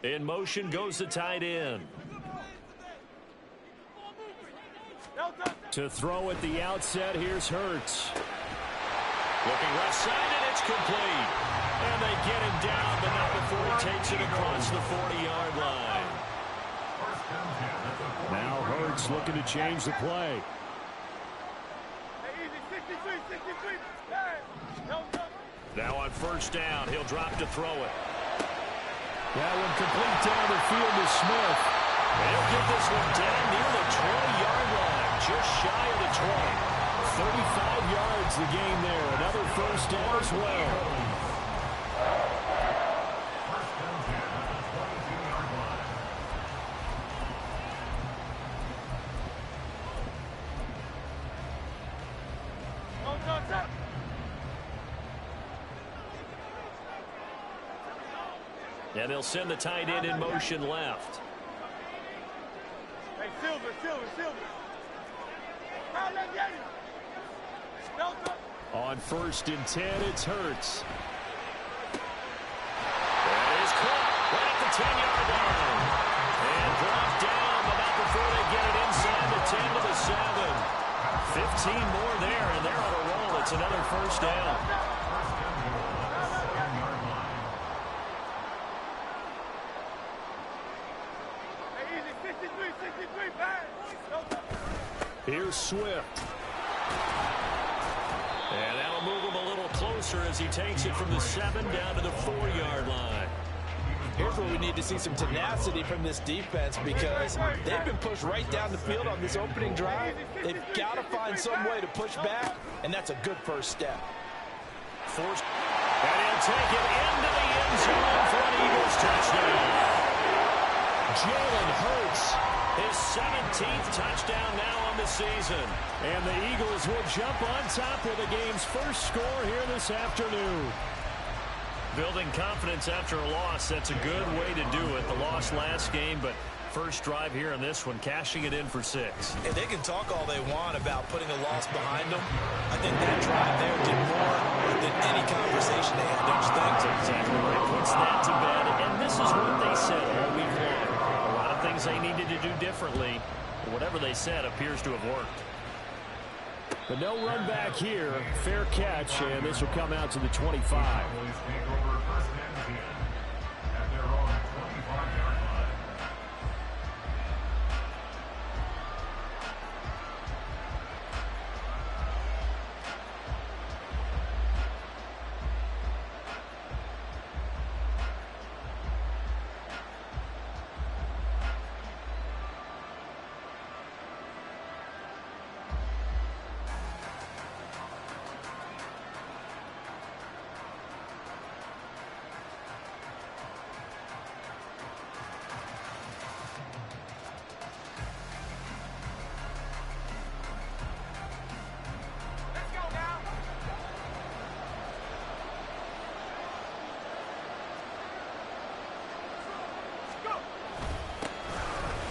In motion goes the tight end. To throw at the outset, here's Hurts. Looking left side, and it's complete. And they get him down, but not before he takes it across the 40-yard line. Now Hurts looking to change the play. Now on first down, he'll drop to throw it. That one complete down the field to Smith. They'll get this one down near the 20-yard line, just shy of the 20. 35 yards the game there. Another first down as well. And they'll send the tight end in motion left. Hey, Silver. On first and 10, it's Hurts. That is caught right at the 10-yard line. And brought down, but not before they get it inside the 10 to the 7. 15 more there, and they're on a roll. It's another first down. Here's Swift. And that'll move him a little closer as he takes it from the 7 down to the 4-yard line. Here's where we need to see some tenacity from this defense because they've been pushed right down the field on this opening drive. They've got to find some way to push back, and that's a good first step. Forced. And he'll take it into the end zone for an Eagles touchdown. Jalen Hurts, his 17th touchdown now on the season. And the Eagles will jump on top with the game's first score here this afternoon. Building confidence after a loss, that's a good way to do it. The loss last game, but first drive here in this one, cashing it in for 6. And they can talk all they want about putting a loss behind them. I think that drive there did more than any conversation they had, don't you think? That's exactly right. Puts that to bed, and this is what they said all week long. A lot of things they needed to do differently. Whatever they said appears to have worked. But no run back here. Fair catch, and this will come out to the 25.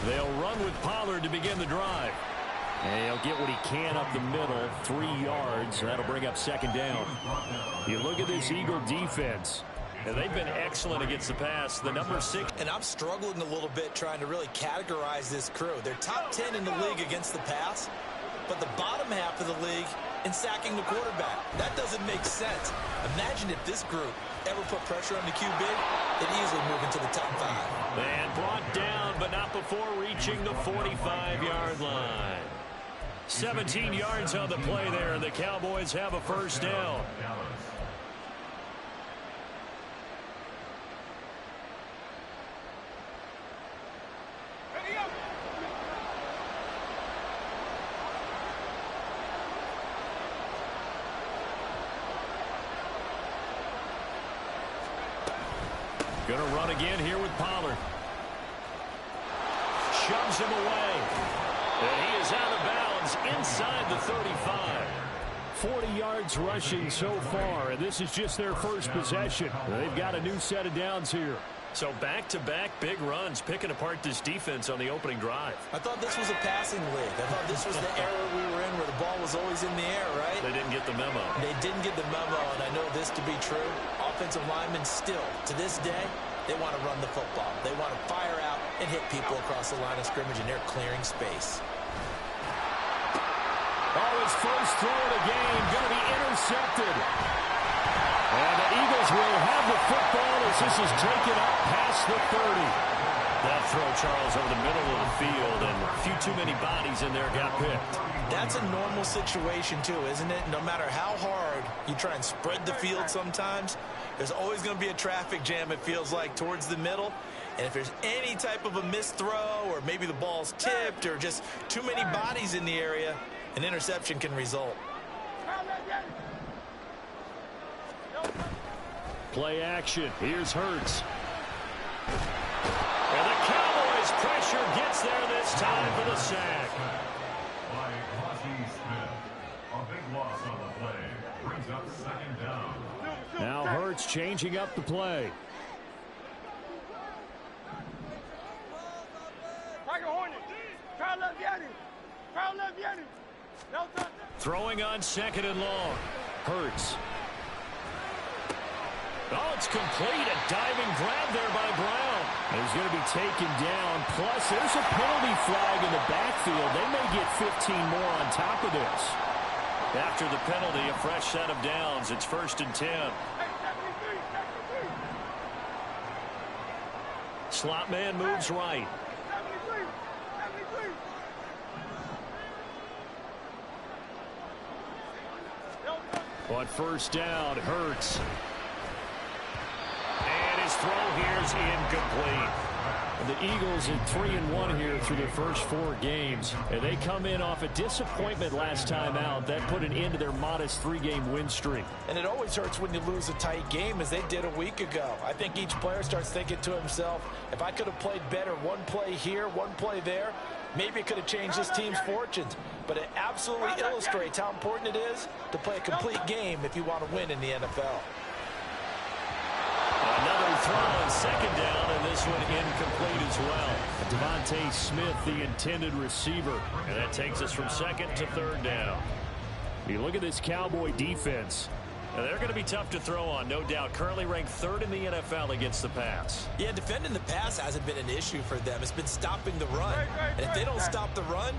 They'll run with Pollard to begin the drive. And he'll get what he can up the middle, 3 yards. That'll bring up second down. You look at this Eagle defense. And they've been excellent against the pass. The number 6. And I'm struggling a little bit trying to really categorize this crew. They're top 10 in the league against the pass, but the bottom half of the league in sacking the quarterback. That doesn't make sense. Imagine if this group ever put pressure on the QB, they'd easily move into the top 5. And brought down, but not before reaching the 45-yard line. 17 yards on the play there, and the Cowboys have a first down. Going to run again here with Pollard. Shoves him away. And he is out of bounds inside the 35. 40 yards rushing so far, and this is just their first possession. They've got a new set of downs here. So back-to-back big runs, picking apart this defense on the opening drive. I thought this was a passing league. I thought this was the era we were in where the ball was always in the air, right? They didn't get the memo. They didn't get the memo, and I know this to be true. Offensive linemen still, to this day, they want to run the football. They want to fire out and hit people across the line of scrimmage, and they're clearing space. Oh, his first throw of the game going to be intercepted. And the Eagles will have the football as this is taken up past the 30. That throw, Charles, over the middle of the field, and a few too many bodies in there got picked. That's a normal situation, too, isn't it? No matter how hard you try and spread the field sometimes, there's always going to be a traffic jam, it feels like, towards the middle. And if there's any type of a missed throw, or maybe the ball's tipped, or just too many bodies in the area, an interception can result. Play action. Here's Hurts. And the Cowboys' pressure gets there this time for the sack. Now Hurts changing up the play. Throwing on second and long. Hurts. Oh, it's complete. A diving grab there by Brown. And he's going to be taken down. Plus, there's a penalty flag in the backfield. They may get 15 more on top of this. After the penalty, a fresh set of downs. It's 1st and 10. Slot man moves right. On first down, Hurts. And his throw here is incomplete. The Eagles are 3-1 here through their first 4 games. And they come in off a disappointment last time out. That put an end to their modest 3-game win streak. And it always hurts when you lose a tight game, as they did a week ago. I think each player starts thinking to himself, if I could have played better one play here, one play there, maybe it could have changed this team's fortunes. But it absolutely illustrates how important it is to play a complete game if you want to win in the NFL. Another throw on second down, and this one incomplete as well. Devontae Smith, the intended receiver. And that takes us from second to third down. You look at this Cowboy defense. Now, they're going to be tough to throw on, no doubt. Currently ranked 3rd in the NFL against the pass. Yeah, defending the pass hasn't been an issue for them. It's been stopping the run. And if they don't stop the run,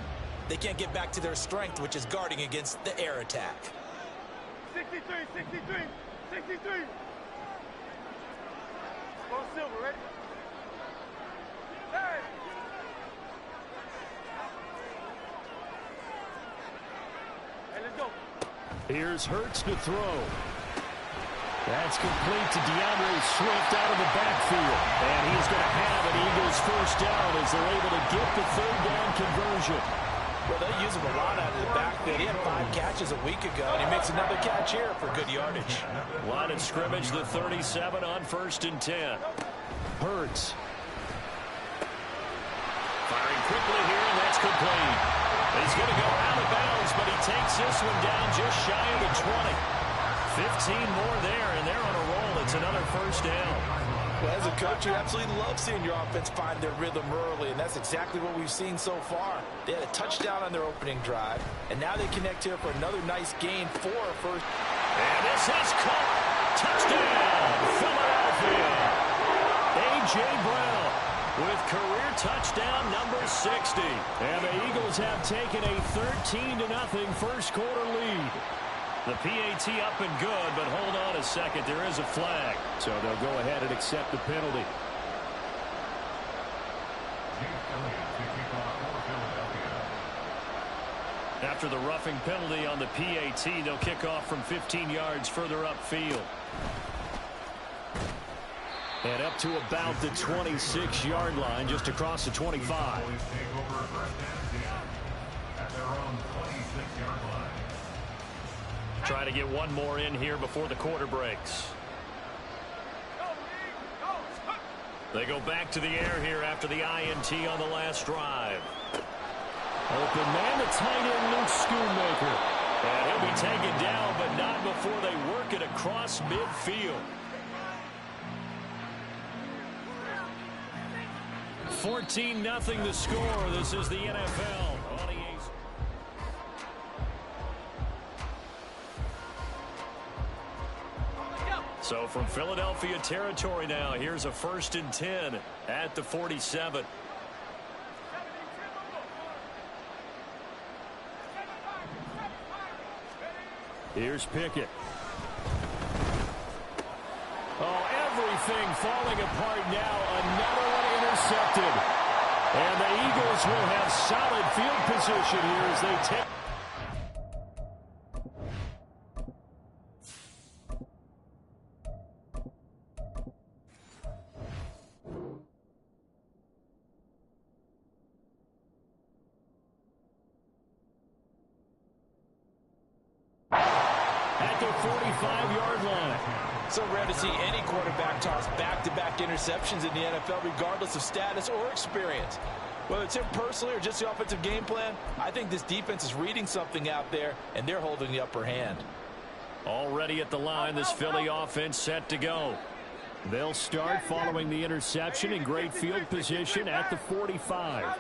they can't get back to their strength, which is guarding against the air attack. 63, 63, 63. Go Silver, ready? Hey! Hey, let's go. Here's Hurts to throw. That's complete to DeAndre Swift out of the backfield. And he's going to have an Eagles first down as they're able to get the 3rd down conversion. Well, they use him a lot out of the backfield. He had 5 catches a week ago, and he makes another catch here for good yardage. Line of scrimmage, the 37 on 1st and 10. Hurts. Firing quickly here, and that's complete. He's going to go out of bounds, but he takes this one down just shy of the 20. 15 more there, and they're on a roll. It's another first down. Well, as a coach, you absolutely love seeing your offense find their rhythm early, and that's exactly what we've seen so far. They had a touchdown on their opening drive, and now they connect here for another nice gain for a first. And this is caught. Touchdown, Philadelphia. A.J. Brown with career touchdown number 60. And the Eagles have taken a 13-0 first quarter lead. The PAT up and good, but hold on a second. There is a flag. So they'll go ahead and accept the penalty. After the roughing penalty on the PAT, they'll kick off from 15 yards further upfield. And up to about the 26-yard line, just across the 25. Try to get one more in here before the quarter breaks. They go back to the air here after the INT on the last drive. Open man, the tight end, Luke Schoonmaker. And he'll be taken down, but not before they work it across midfield. 14-0 the score. This is the NFL. So from Philadelphia territory now, here's a 1st and 10 at the 47. Here's Pickett. Oh, everything falling apart now. Another one intercepted. And the Eagles will have solid field position here as they take. At the 45-yard line. So rare to see any quarterback toss back-to-back interceptions in the NFL, regardless of status or experience. Whether it's him personally or just the offensive game plan, I think this defense is reading something out there, and they're holding the upper hand. Already at the line, this Philly offense set to go. They'll start following the interception in great field position at the 45.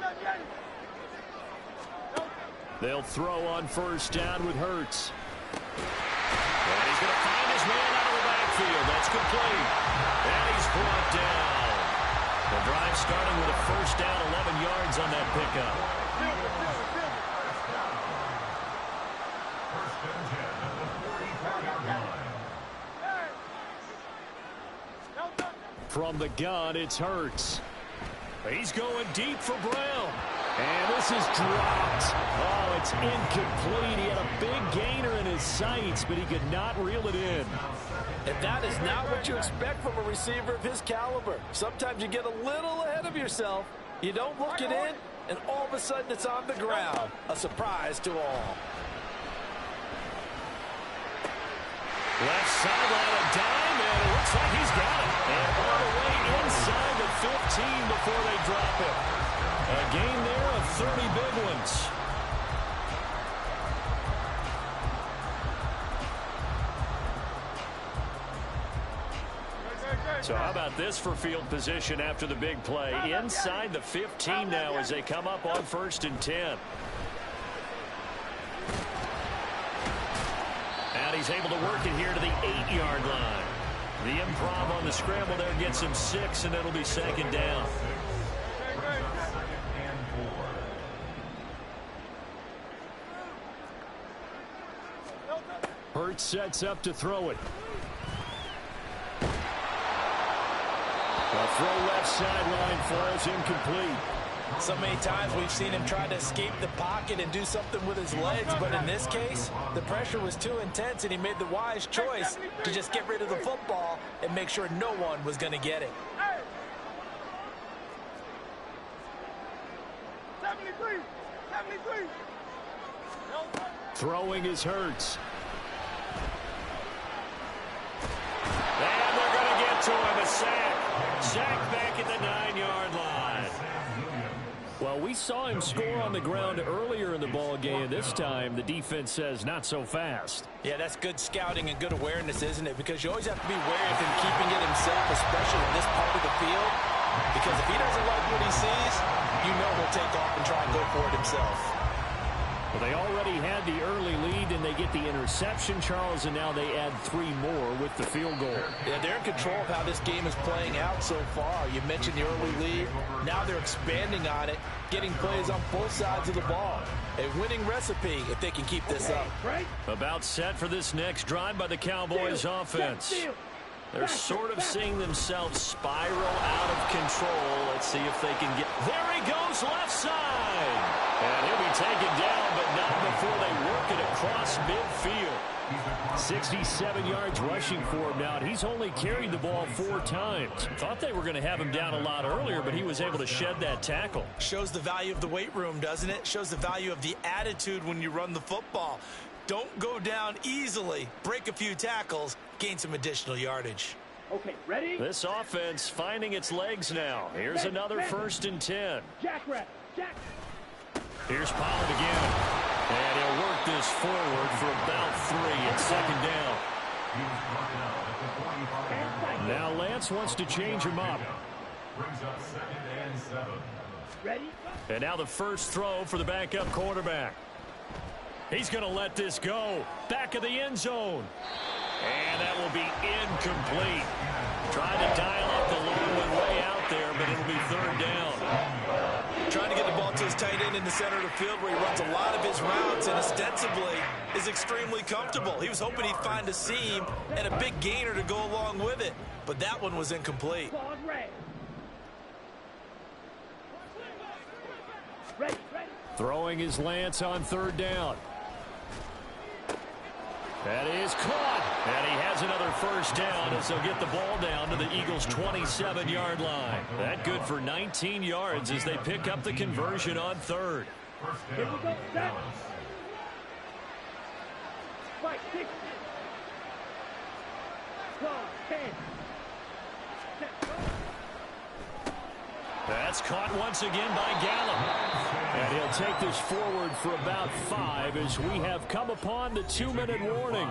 They'll throw on 1st down with Hurts. And he's going to find his man out of the backfield. That's complete. And he's brought down. The drive starting with a 1st down, 11 yards on that pickup. From the gun, it's Hurts. He's going deep for Brown. And this is dropped. Oh, it's incomplete. He had a big gainer in his sights, but he could not reel it in. And that is not what you expect from a receiver of his caliber. Sometimes you get a little ahead of yourself. You don't look it in, and all of a sudden it's on the ground. A surprise to all. Left sideline, a dime, and it looks like he's got it. And all the way inside the 15 before they drop it. A gain there of 30 big ones. So how about this for field position after the big play? Inside the 15 now as they come up on 1st and 10. And he's able to work it here to the 8-yard line. The improv on the scramble there gets him 6, and it'll be 2nd down. Hurts sets up to throw it. The throw left sideline falls incomplete. So many times we've seen him try to escape the pocket and do something with his legs, but in this case, the pressure was too intense and he made the wise choice to just get rid of the football and make sure no one was going to get it. 73! 73! Throwing is Hurts. And they're going to get to him, a sack. Sack back at the 9-yard line. Well, we saw him score on the ground earlier in the ball game. This time, the defense says not so fast. Yeah, that's good scouting and good awareness, isn't it? Because you always have to be wary of him keeping it himself, especially in this part of the field. Because if he doesn't like what he sees, you know he'll take off and try and go for it himself. Well, they already had the early lead, and they get the interception, Charles, and now they add 3 more with the field goal. Yeah, they're in control of how this game is playing out so far. You mentioned the early lead. Now they're expanding on it, getting plays on both sides of the ball. A winning recipe if they can keep this up. About set for this next drive by the Cowboys offense. They're sort of seeing themselves spiral out of control. Let's see if they can get... There he goes, left side. And he'll be taken down, but not before they work it across midfield. 67 yards rushing for him now. He's only carried the ball 4 times. Thought they were going to have him down a lot earlier, but he was able to shed that tackle. Shows the value of the weight room, doesn't it? Shows the value of the attitude when you run the football. Don't go down easily. Break a few tackles. Gain some additional yardage. Okay, ready? This offense finding its legs now. Here's another 1st and 10. Jackrabbit. Jack. Here's Pollard again. And he'll work this forward for about 3. It's 2nd down. Now Lance wants to change him up. Brings up 2nd and 7. Ready? And now the first throw for the backup quarterback. He's going to let this go. Back of the end zone. And that will be incomplete. Trying to dial up the long one way out there, but it'll be 3rd down. Trying to get the ball to his tight end in the center of the field where he runs a lot of his routes and ostensibly is extremely comfortable. He was hoping he'd find a seam and a big gainer to go along with it, but that one was incomplete. Pause, red. Ready, ready. Throwing his Lance on 3rd down. That is caught. And he has another first down as they'll get the ball down to the Eagles' 27-yard line. That good for 19 yards as they pick up the conversion on 3rd. Here we go, set. Fight, 6. 12, 10. Set, go. That's caught once again by Gallup. And he'll take this forward for about 5 as we have come upon the 2-minute warning.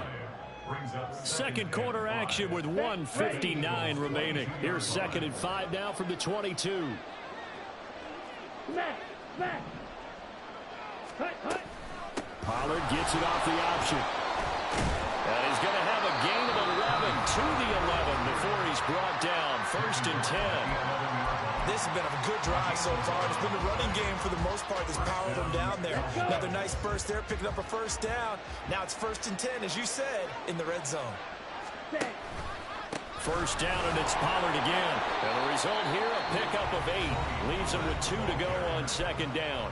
Second quarter action with 1:59 remaining. Here's 2nd and 5 now from the 22. Smash, smash. Hut, hut. Pollard gets it off the option. And he's going to have a gain of 11 to the 11 before he's brought down. 1st and 10. This has been a good drive so far. It's been the running game for the most part that's powered them down there. Another nice burst there, picking up a first down. Now it's 1st and 10, as you said, in the red zone. Set. First down, and it's Pollard again. And the result here, a pickup of 8. Leaves him with 2 to go on 2nd down.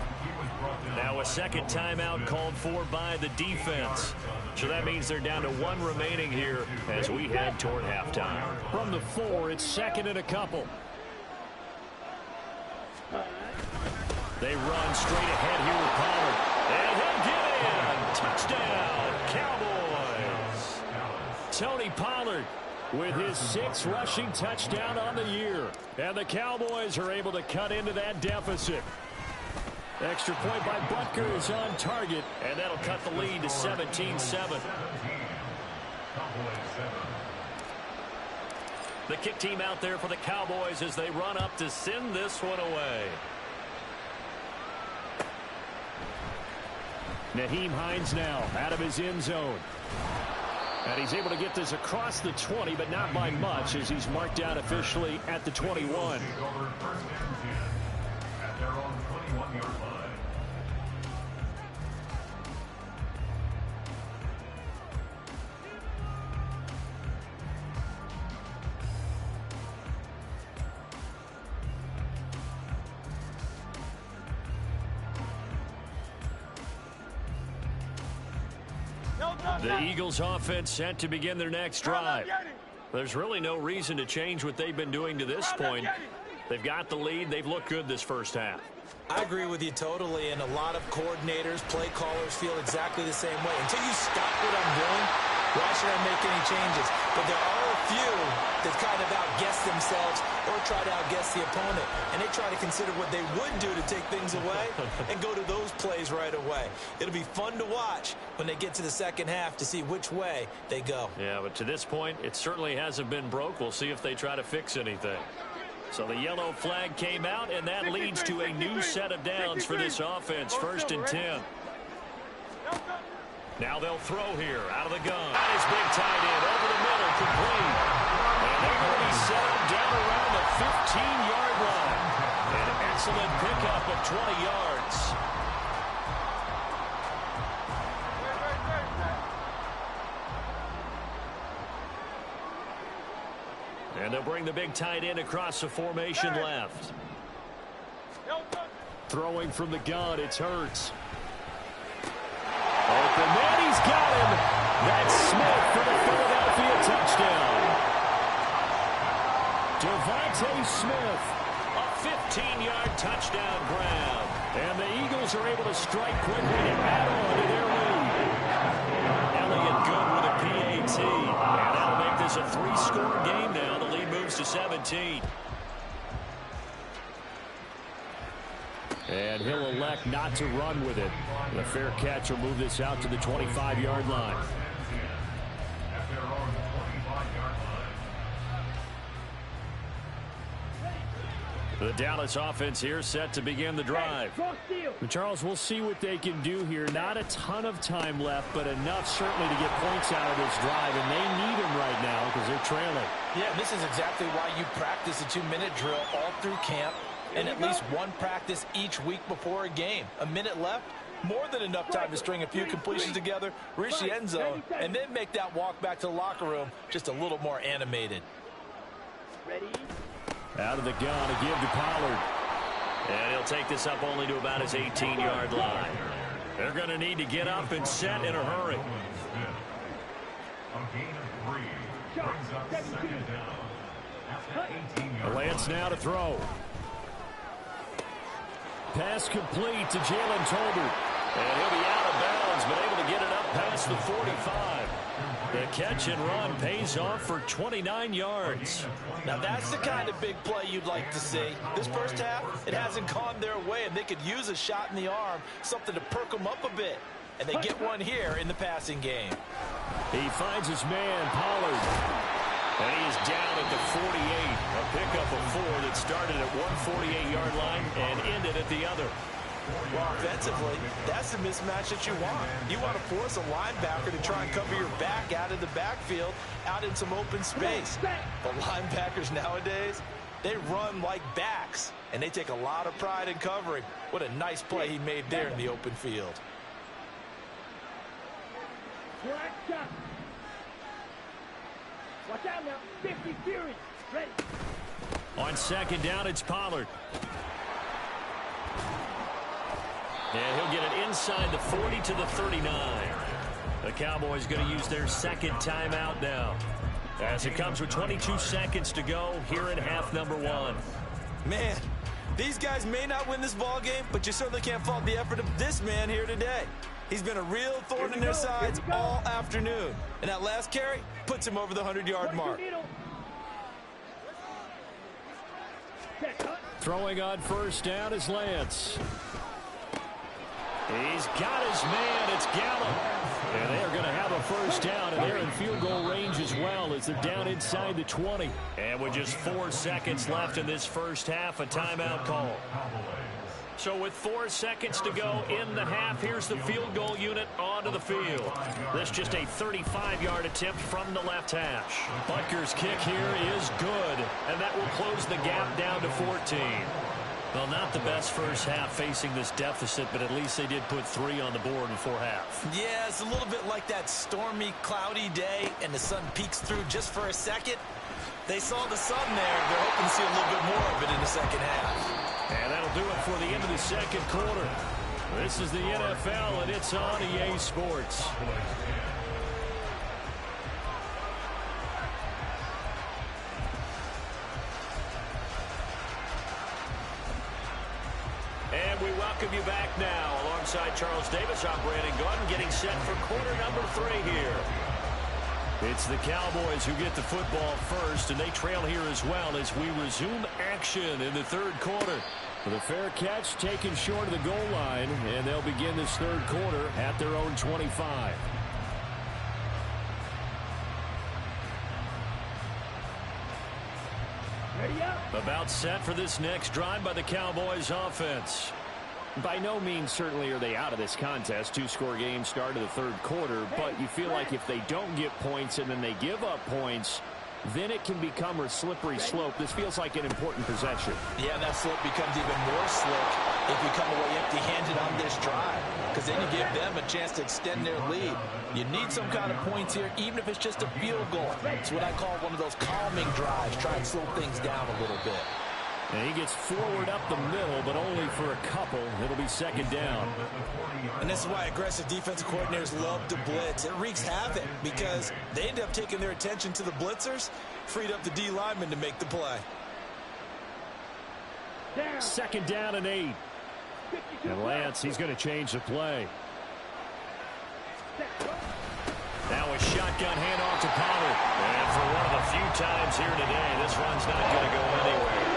Now a second timeout called for by the defense. So that means they're down to 1 remaining here as we head toward halftime. From the 4, it's 2nd and a couple. They run straight ahead here with Pollard. And he'll get in. Touchdown, Cowboys. Tony Pollard with his 6th rushing touchdown on the year. And the Cowboys are able to cut into that deficit. Extra point by Butker is on target, and that'll cut the lead to 17-7. The kick team out there for the Cowboys as they run up to send this one away. Nyheim Hines now out of his end zone. And he's able to get this across the 20, but not by much as he's marked down officially at the 21. At their own 21-yard line. The Eagles offense set to begin their next drive. There's really no reason to change what they've been doing to this point. They've got the lead. They've looked good this first half. I agree with you totally, and a lot of coordinators, play callers feel exactly the same way. Until you stop what I'm doing, why should I make any changes? But there are a few that kind of outguess themselves or try to outguess the opponent, and they try to consider what they would do to take things away and go to those plays right away. It'll be fun to watch when they get to the second half to see which way they go. Yeah, but to this point, it certainly hasn't been broke. We'll see if they try to fix anything. So the yellow flag came out, and that leads to a new set of downs for this offense. 1st and 10. Now they'll throw here out of the gun. That is big tight end over the middle, complete. And they're going to be set up down around the 15-yard line. An excellent pickup of 20 yards. And they'll bring the big tight end across the formation left. Throwing from the gun, it's Hurts. Open man, he's got him. That's Smith for the Philadelphia touchdown. Devontae Smith, a 15-yard touchdown grab. And the Eagles are able to strike quickly to add on to their lead. Elliott good with a PAT. And that'll make this a 3-score game now. The lead moves to 17. And he'll elect not to run with it. The fair catch will move this out to the 25-yard line. At their own 25-yard line. The Dallas offense here set to begin the drive. Cross field. Charles, we'll see what they can do here. Not a ton of time left, but enough certainly to get points out of this drive, and they need them right now because they're trailing. Yeah, this is exactly why you practice a 2-minute drill all through camp and at least one practice each week before a game. A minute left, more than enough time to string a few completions together, reach the end zone, and then make that walk back to the locker room just a little more animated. Ready? Out of the gun to give to Pollard. And he'll take this up only to about his 18-yard line. They're going to need to get up and set in a hurry. A gain of 3 brings up second down. After 18 yards. Lance now to throw. Pass complete to Jalen Tolbert. And he'll be out of bounds, but able to get it up past the 45. The catch and run pays off for 29 yards. Now that's the kind of big play you'd like to see. This first half, it hasn't gone their way, and they could use a shot in the arm, something to perk them up a bit. And they get one here in the passing game. He finds his man, Pollard. And he is down at the 48. A pickup of 4 that started at one 48-yard line and ended at the other. Well, offensively, that's the mismatch that you want. You want to force a linebacker to try and cover your back out of the backfield, out in some open space. But linebackers nowadays, they run like backs, and they take a lot of pride in covering. What a nice play he made there in the open field. Black shot. Watch out now. 50 Fury. Ready. On second down, it's Pollard. And he'll get it inside the 40 to the 39. The Cowboys going to use their second timeout now, as it comes with 22 seconds to go here in half number 1. Man, these guys may not win this ball game, but you certainly can't fault the effort of this man here today. He's been a real thorn in their sides all afternoon. And that last carry puts him over the 100-yard mark. Throwing on first down is Lance. He's got his man. It's Gallup. And they're going to have a first down, and they're in field goal range as well as they're down inside the 20. And with just 4 seconds left in this first half, a timeout call. So with 4 seconds to go in the half, here's the field goal unit onto the field. That's just a 35-yard attempt from the left hash. Butker's kick here is good, and that will close the gap down to 14. Well, not the best first half facing this deficit, but at least they did put 3 on the board before half. Yeah, it's a little bit like that stormy, cloudy day, and the sun peeks through just for a second. They saw the sun there. They're hoping to see a little bit more of it in the second half. And that'll do it for the end of the second quarter. This is the NFL, and it's on EA Sports. And we welcome you back now. Alongside Charles Davis, I'm Brandon Gordon, getting set for quarter number 3 here. It's the Cowboys who get the football first, and they trail here as well as we resume action in the third quarter. With a fair catch taken short of the goal line, and they'll begin this third quarter at their own 25. Ready up. About set for this next drive by the Cowboys offense. By no means certainly are they out of this contest. 2-score game start of the third quarter, but you feel like if they don't get points and then they give up points, then it can become a slippery slope. This feels like an important possession. Yeah, that slope becomes even more slick if you come away empty-handed on this drive, because then you give them a chance to extend their lead. You need some kind of points here, even if it's just a field goal. It's what I call one of those calming drives. Try and slow things down a little bit. And he gets forward up the middle, but only for a couple. It'll be second down. And this is why aggressive defensive coordinators love to blitz. It wreaks havoc because they end up taking their attention to the blitzers, freed up the D lineman to make the play. Second down and 8. And Lance, he's going to change the play. Now a shotgun handoff to Pollard. And for one of the few times here today, this run's not going to go anywhere.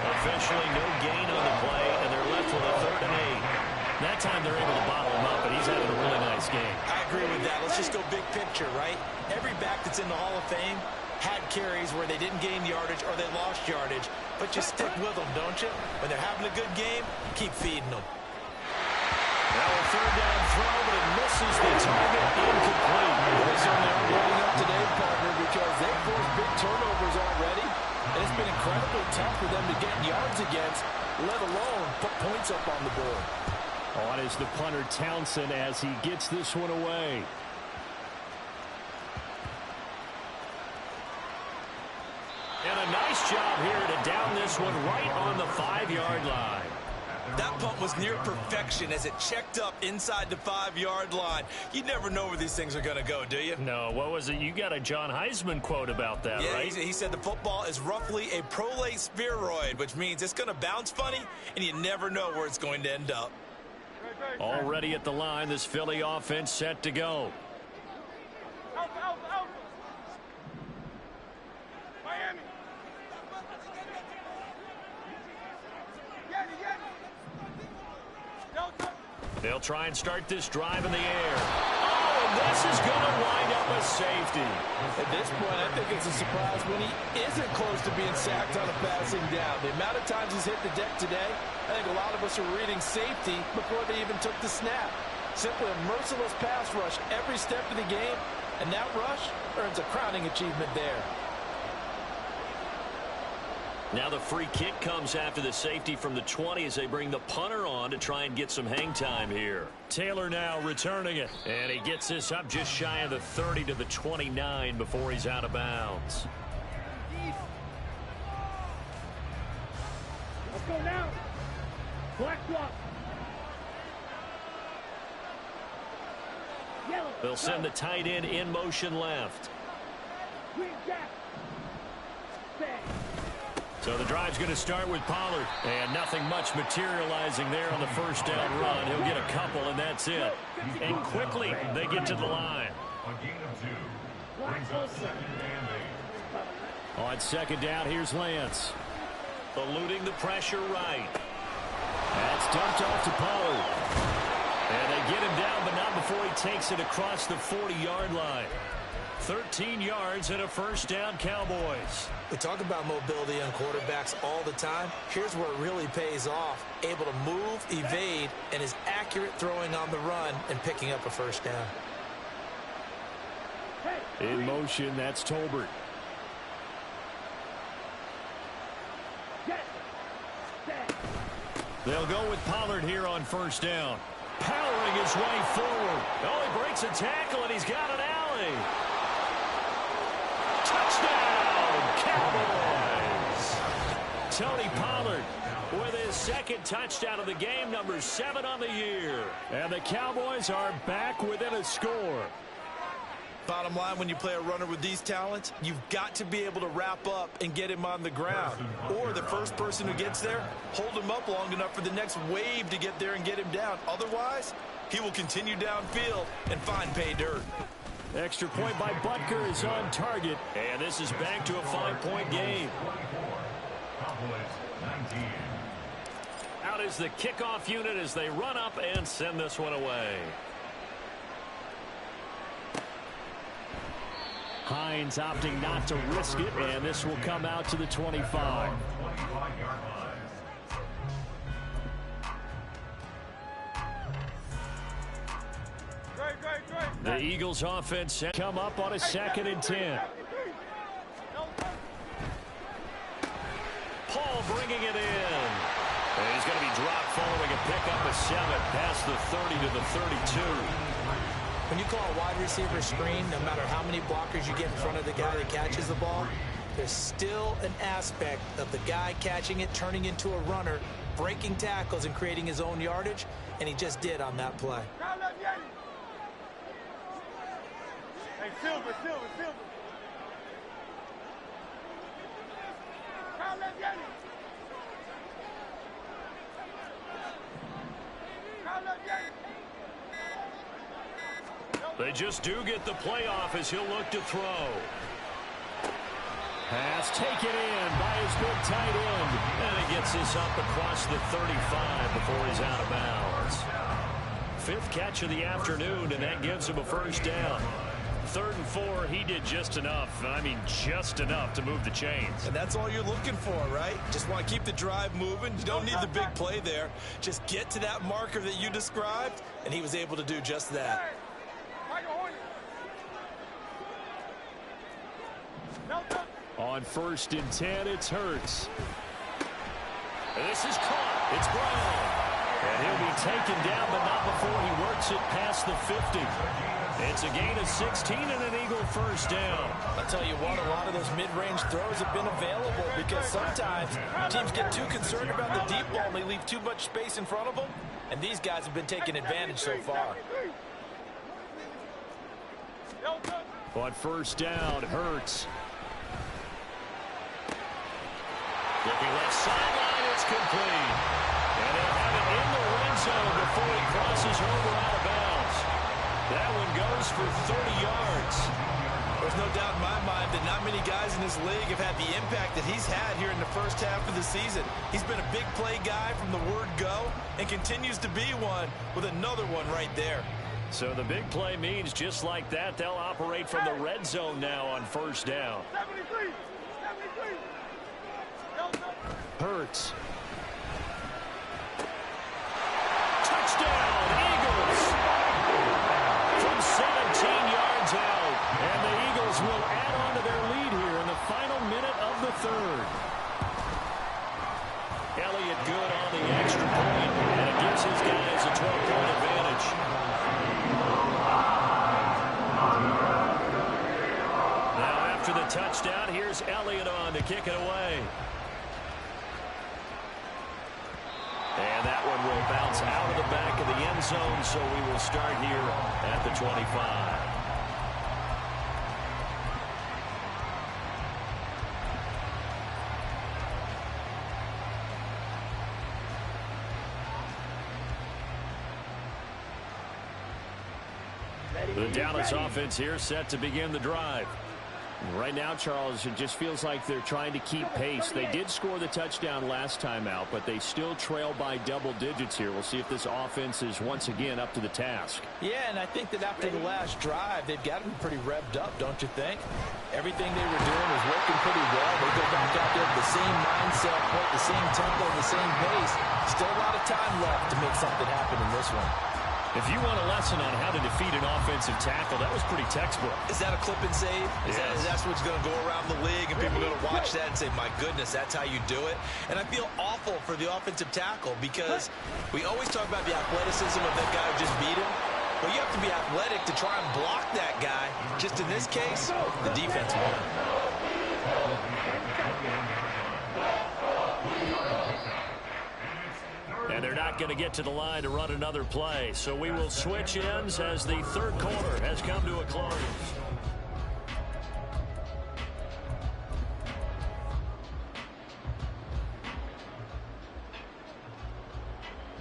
Officially no gain on the play, and they're left with a 3rd and 8. That time they're able to bottle him up, but he's having a really nice game. I agree with that. Let's just go big picture, right? Every back that's in the Hall of Fame had carries where they didn't gain yardage or they lost yardage, but you stick with them, don't you? When they're having a good game, keep feeding them. Now a third down throw, but it misses the target, incomplete. They certainly aren't running up today, partner, because they've forced big turnovers already, and it's been incredibly tough for them to get yards against, let alone put points up on the board. On is the punter Townsend as he gets this one away. And a nice job here to down this one right on the 5-yard line. That punt was near perfection as it checked up inside the 5-yard line. You never know where these things are going to go, do you? No, what was it? You got a John Heisman quote about that, yeah, right? He said the football is roughly a prolate spheroid, which means it's going to bounce funny, and you never know where it's going to end up. Already at the line, this Philly offense set to go. Miami. They'll try and start this drive in the air. Oh, and this is going to wind up a safety. At this point, I think it's a surprise when he isn't close to being sacked on a passing down. The amount of times he's hit the deck today, I think a lot of us are reading safety before they even took the snap. Simply a merciless pass rush every step of the game, and that rush earns a crowning achievement there. Now the free kick comes after the safety from the 20 as they bring the punter on to try and get some hang time here. Taylor now returning it, and he gets this up just shy of the 30 to the 29 before he's out of bounds. Let's go now. Black block. Yellow. They'll send the tight end in motion left. Green jack. Bang. So the drive's going to start with Pollard. And nothing much materializing there on the first down run. He'll get a couple, and that's it. And quickly, they get to the line. A gain of 2. Brings up 2nd and 8. On second down, here's Lance. Eluding the pressure right. That's dumped off to Pollard. And they get him down, but not before he takes it across the 40-yard line. 13 yards and a first down, Cowboys. We talk about mobility on quarterbacks all the time. Here's where it really pays off. Able to move, evade, and is accurate throwing on the run and picking up a first down. In motion, that's Tolbert. They'll go with Pollard here on first down. Powering his way forward. Oh, he breaks a tackle, and he's got an alley. Touchdown, Cowboys! Tony Pollard with his second touchdown of the game, number 7 on the year. And the Cowboys are back within a score. Bottom line, when you play a runner with these talents, you've got to be able to wrap up and get him on the ground. Or the first person who gets there, hold him up long enough for the next wave to get there and get him down. Otherwise, he will continue downfield and find pay dirt. Extra point by Butker is on target. And this is back to a 5-point game. Out is the kickoff unit as they run up and send this one away. Hines opting not to risk it, and this will come out to the 25. The Eagles offense come up on a 2nd and 10. Paul bringing it in. And he's going to be dropped following a pickup of 7 past the 30 to the 32. When you call a wide receiver screen, no matter how many blockers you get in front of the guy that catches the ball, there's still an aspect of the guy catching it, turning into a runner, breaking tackles and creating his own yardage, and he just did on that play. Hey, Silver. They just do get the playoff as he'll look to throw. Pass taken in by his good tight end. And he gets this up across the 35 before he's out of bounds. 5th catch of the afternoon, and that gives him a first down. 3rd and 4, he did just enough. I mean, just enough to move the chains. And that's all you're looking for, right? Just want to keep the drive moving. You don't need the big play there. Just get to that marker that you described, and he was able to do just that. On 1st and 10, it's Hurts. This is caught. It's Brown. And he'll be taken down, but not before he works it past the 50. It's a gain of 16 and an Eagle first down. I'll tell you what, a lot of those mid-range throws have been available because sometimes teams get too concerned about the deep ball and they leave too much space in front of them. And these guys have been taking advantage so far. On 1st down, Hurts. Looking left sideline, it's complete. And they'll have it in the red zone before he crosses over out of bounds. That one goes for 30 yards. There's no doubt in my mind that not many guys in this league have had the impact that he's had here in the first half of the season. He's been a big play guy from the word go and continues to be one with another one right there. So the big play means just like that, they'll operate from the red zone now on 1st down. 73. Hurts. Touchdown, Eagles! From 17 yards out. And the Eagles will add on to their lead here in the final minute of the 3rd. Elliott good on the extra point, and it gives his guys a 12-point advantage. Now after the touchdown, here's Elliott on to kick it away. And that one will bounce out of the back of the end zone, so we will start here at the 25. The Dallas offense here set to begin the drive. Right now, Charles, it just feels like they're trying to keep pace. They did score the touchdown last time out, but they still trail by double digits here. We'll see if this offense is once again up to the task. Yeah, and I think that after the last drive, they've got them pretty revved up, don't you think? Everything they were doing was working pretty well. They go back out there with the same mindset, put the same tempo, the same pace. Still a lot of time left to make something happen in this one. If you want a lesson on how to defeat an offensive tackle, that was pretty textbook. Is that a clip and save? Yes. That's what's going to go around the league, and people are going to watch that and say, my goodness, that's how you do it. And I feel awful for the offensive tackle because we always talk about the athleticism of that guy who just beat him. But you have to be athletic to try and block that guy. Just in this case, the defense won. And they're not going to get to the line to run another play. So we will switch ends as the 3rd quarter has come to a close.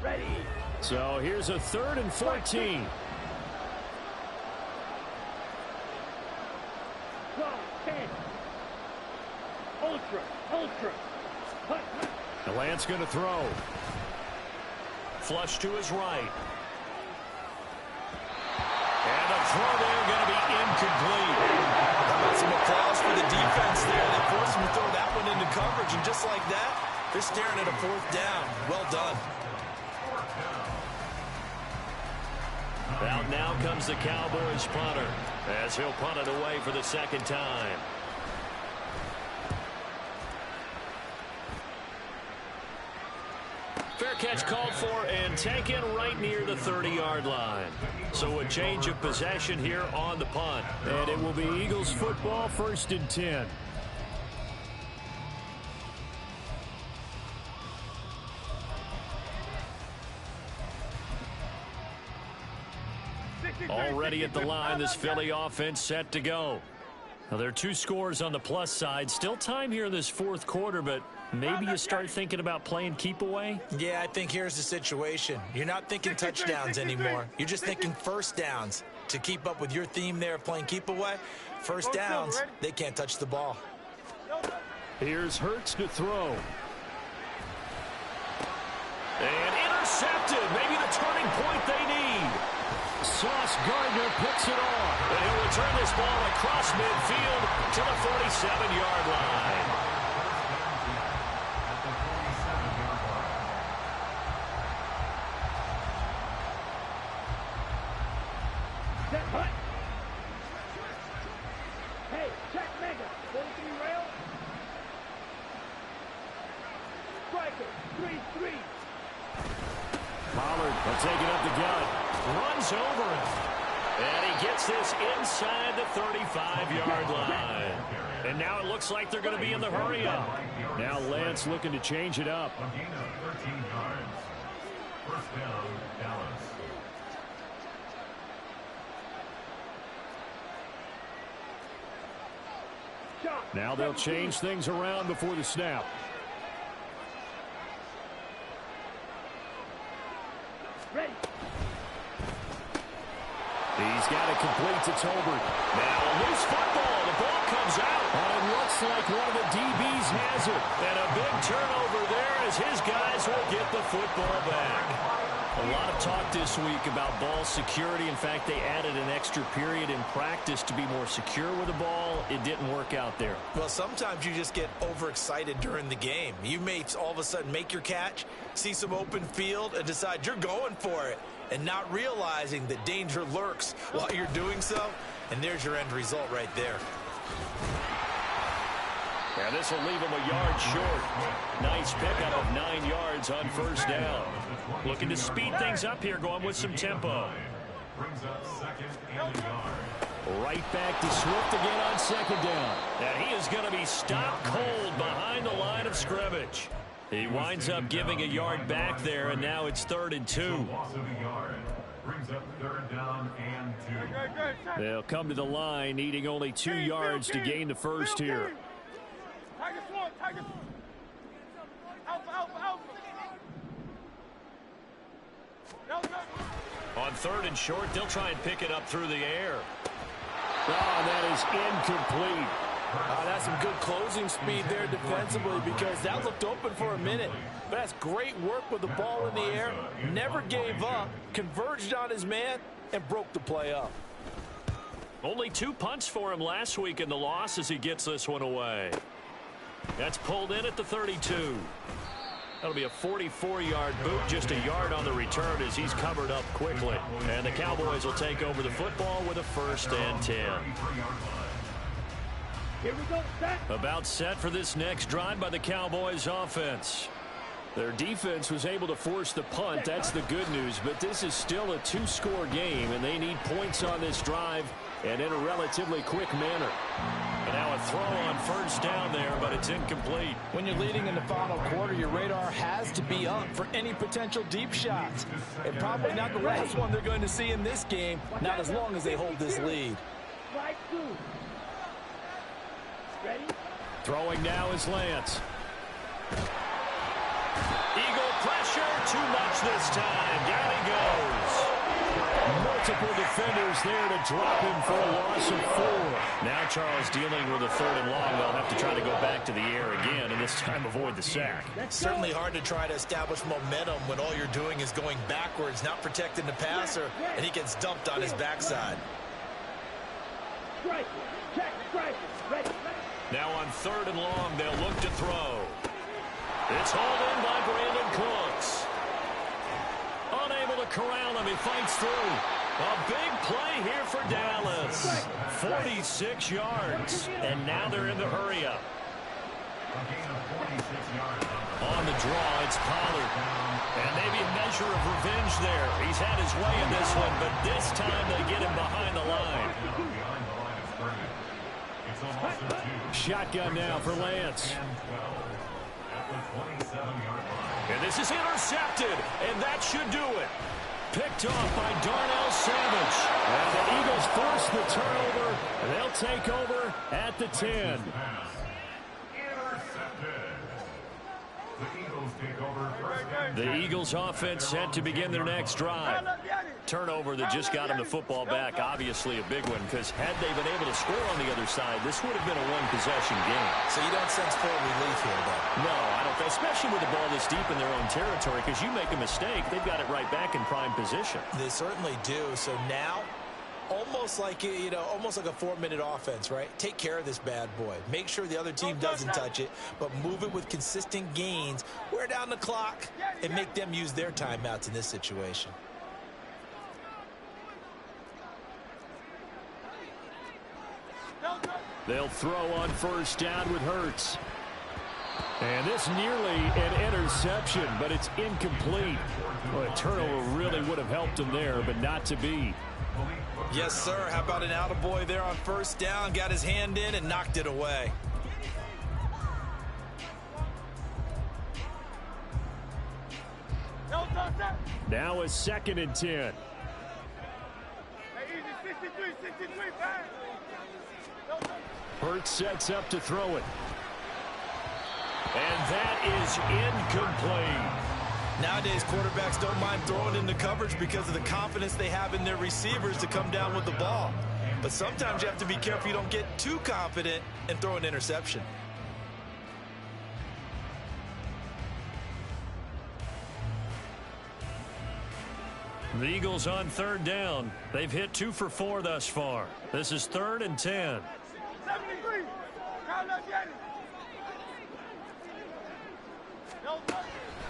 Ready. So here's a 3rd and 14. 12, 10. Ultra. Hut. The Lance going to throw. Flush to his right. And the throw there going to be incomplete. Got some applause for the defense there. They forced him to throw that one into coverage, and just like that, they're staring at a 4th down. Well done. Out now comes the Cowboys punter as he'll punt it away for the 2nd time. Fair catch called for and taken right near the 30-yard line. So a change of possession here on the punt. And it will be Eagles football, 1st and 10. Already at the line, this Philly offense set to go. Now, there are 2 scores on the plus side. Still time here in this 4th quarter, but maybe you start thinking about playing keep away? Yeah, I think here's the situation. You're not thinking touchdowns anymore. You're just thinking 1st downs. To keep up with your theme there of playing keep away, 1st downs, they can't touch the ball. Here's Hurts to throw. And intercepted. Maybe the turning point they need. Sauce Gardner picks it off. And he'll return this ball across midfield to the 47-yard line. Set hut. Hey, check mega. 43 rail. Striker, 3-3. Pollard will take it up the gut. Runs over him. And he gets this inside the 35-yard line. And now it looks like they're going to be in the hurry-up. Now Lance looking to change it up. A gain of 13 yards. First down, Dallas. Now they'll change things around before the snap. Ready. He's got it complete to Tolbert. Now a loose football. The ball comes out. And it looks like one of the DBs has it. And a big turnover there as his guys will get the football back. A lot of talk this week about ball security. In fact, they added an extra period in practice to be more secure with the ball. It didn't work out there. Well, sometimes you just get overexcited during the game. You may all of a sudden make your catch, see some open field, and decide you're going for it, and not realizing that danger lurks while you're doing so. And there's your end result right there. Yeah, this will leave him a yard short. Nice pickup of 9 yards on first down. Looking to speed things up here, going with some tempo. Brings up second and a yard. Right back to Swift again on second down. And he is going to be stopped cold behind the line of scrimmage. He winds up giving a yard back there, and now it's 3rd and 2. Loss of a yard. Brings up 3rd down and 2. They'll come to the line, needing only 2 yards to gain the first here. Tiger Swarm, Tiger Swarm. Alpha, Alpha, Alpha. On 3rd and short, they'll try and pick it up through the air. Oh, that is incomplete. That's some good closing speed there defensively, because that looked open for a minute. But that's great work with the ball in the air. Never gave up, converged on his man, and broke the play up. Only 2 punts for him last week in the loss as he gets this one away. That's pulled in at the 32. That'll be a 44-yard boot, just a yard on the return as he's covered up quickly. And the Cowboys will take over the football with a 1st and 10. Here we go, set. About set for this next drive by the Cowboys offense. Their defense was able to force the punt. That's the good news. But this is still a 2-score game, and they need points on this drive and in a relatively quick manner. And now a throw on 1st down there, but it's incomplete. When you're leading in the final quarter, your radar has to be up for any potential deep shots. And probably not the last one they're going to see in this game, not as long as they hold this lead. Slide 2. Ready? Throwing now is Lance. Eagle pressure, too much this time. Down he goes. Multiple defenders there to drop him for a loss of 4. Now Charles dealing with a 3rd and long. They'll have to try to go back to the air again, and this time avoid the sack. Certainly hard to try to establish momentum when all you're doing is going backwards, not protecting the passer, and he gets dumped on his backside. Strike. Check. Strike. Ready. Now on 3rd and long, they'll look to throw. It's hauled in by Brandon Cooks. Unable to corral him. He fights through. A big play here for Dallas. 46 yards. And now they're in the hurry-up. On the draw, it's Pollard. And maybe a measure of revenge there. He's had his way in this one, but this time they get him behind the line. Shotgun now for Lance. And this is intercepted, and that should do it. Picked off by Darnell Savage. And the Eagles force the turnover, and they'll take over at the 10. Intercepted. The Eagles take over first and The Eagles offense set to begin their next drive. Turnover that just got them the football back, obviously a big one, because had they been able to score on the other side, this would have been a one-possession game. So you don't sense full relief here, though? No, I don't, especially with the ball this deep in their own territory, because you make a mistake, they've got it right back in prime position. They certainly do. So now, almost like a 4-minute offense, right? Take care of this bad boy. Make sure the other team doesn't touch it, but move it with consistent gains. Wear down the clock and make them use their timeouts in this situation. They'll throw on first down with Hurts. And this nearly an interception, but it's incomplete. Well, a turnover really would have helped him there, but not to be. Yes, sir. How about an attaboy there on first down? Got his hand in and knocked it away. Now a 2nd and 10. Hurts sets up to throw it. And that is incomplete. Nowadays, quarterbacks don't mind throwing into coverage because of the confidence they have in their receivers to come down with the ball. But sometimes you have to be careful you don't get too confident and throw an interception. The Eagles on 3rd down. They've hit 2 for 4 thus far. This is 3rd and 10. 73.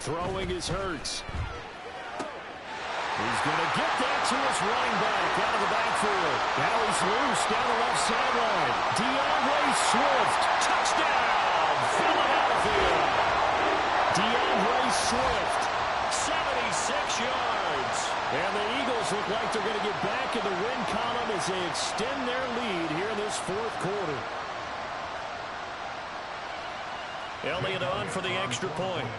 Throwing is Hurts. He's going to get that to his running back out of the backfield. Now he's loose down the left sideline. DeAndre Swift, touchdown, Philadelphia. DeAndre Swift, 76 yards. And the Eagles look like they're going to get back in the win column as they extend their lead here in this 4th quarter. Elliott on for the extra point.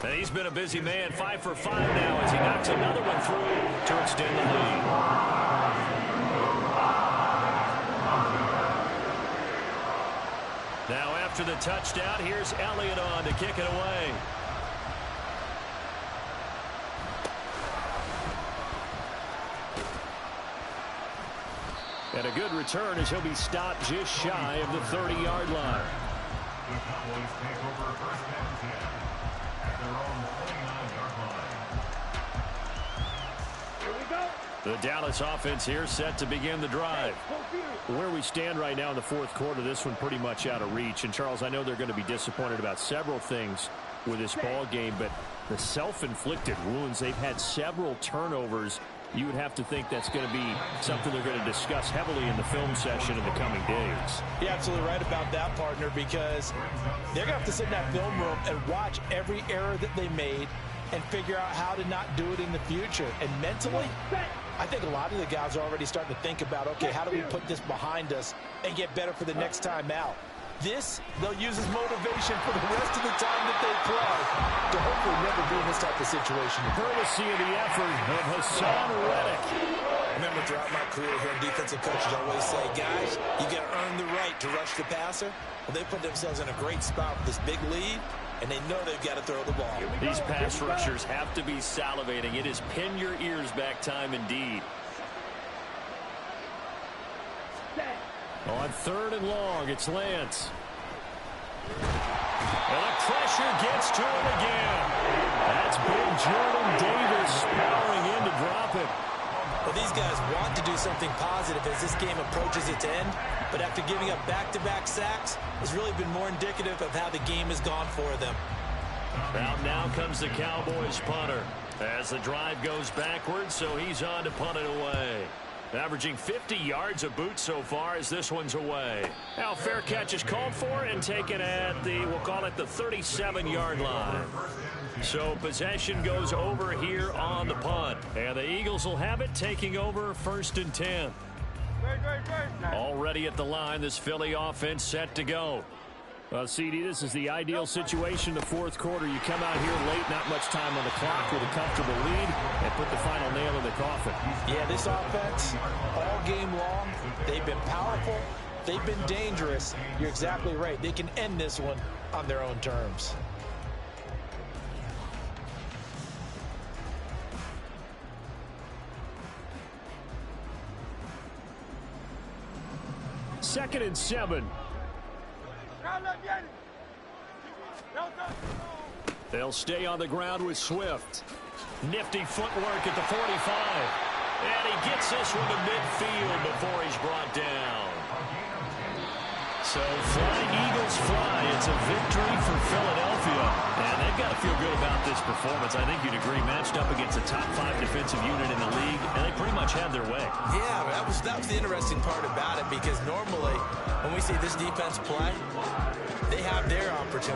And he's been a busy man, 5 for 5 now as he knocks another one through to extend the lead. Now after the touchdown, here's Elliott on to kick it away. And a good return as he'll be stopped just shy of the 30-yard line. the Cowboys take over first and 10 at their own 29-yard line. Here we go. The Dallas offense here set to begin the drive. Where we stand right now in the 4th quarter, this one pretty much out of reach. And, Charles, I know they're going to be disappointed about several things with this ball game, but the self-inflicted wounds, they've had several turnovers. You would have to think that's going to be something they're going to discuss heavily in the film session in the coming days. You're absolutely right about that, partner, because they're going to have to sit in that film room and watch every error that they made and figure out how to not do it in the future. And mentally, I think a lot of the guys are already starting to think about, okay, how do we put this behind us and get better for the next time out? This, they'll use as motivation for the rest of the time that they play to hopefully never be in this type of situation. Courtesy of the effort of Hassan Reddick. Remember, throughout my career here, defensive coaches always say, guys, you got to earn the right to rush the passer. Well, they put themselves in a great spot with this big lead, and they know they've got to throw the ball. These pass rushers have to be salivating. It is pin your ears back time indeed. On 3rd and long, it's Lance. And the pressure gets to him again. That's big Jordan Davis powering in to drop it. Well, these guys want to do something positive as this game approaches its end, but after giving up back-to-back sacks, it's really been more indicative of how the game has gone for them. Now comes the Cowboys punter as the drive goes backwards, so he's on to punt it away. Averaging 50 yards a boot so far as this one's away. Now fair catch is called for and taken at the, we'll call it the 37-yard line. So possession goes over here on the punt. And the Eagles will have it taking over 1st and 10. Already at the line, this Philly offense set to go. Well, CD, this is the ideal situation in the 4th quarter. You come out here late, not much time on the clock with a comfortable lead, and put the final nail in the coffin. Yeah, this offense, all game long, they've been powerful, They've been dangerous. You're exactly right. They can end this one on their own terms. Second and 7. They'll stay on the ground with Swift. Nifty footwork at the 45. And he gets this one to midfield before he's brought down. So flying Eagles fly. It's a victory for Philadelphia. And they've got to feel good about this performance. I think you'd agree, matched up against a top 5 defensive unit in the league, and they pretty much had their way. Yeah, that was the interesting part about it, because normally when we see this defense play, they have their opportunity.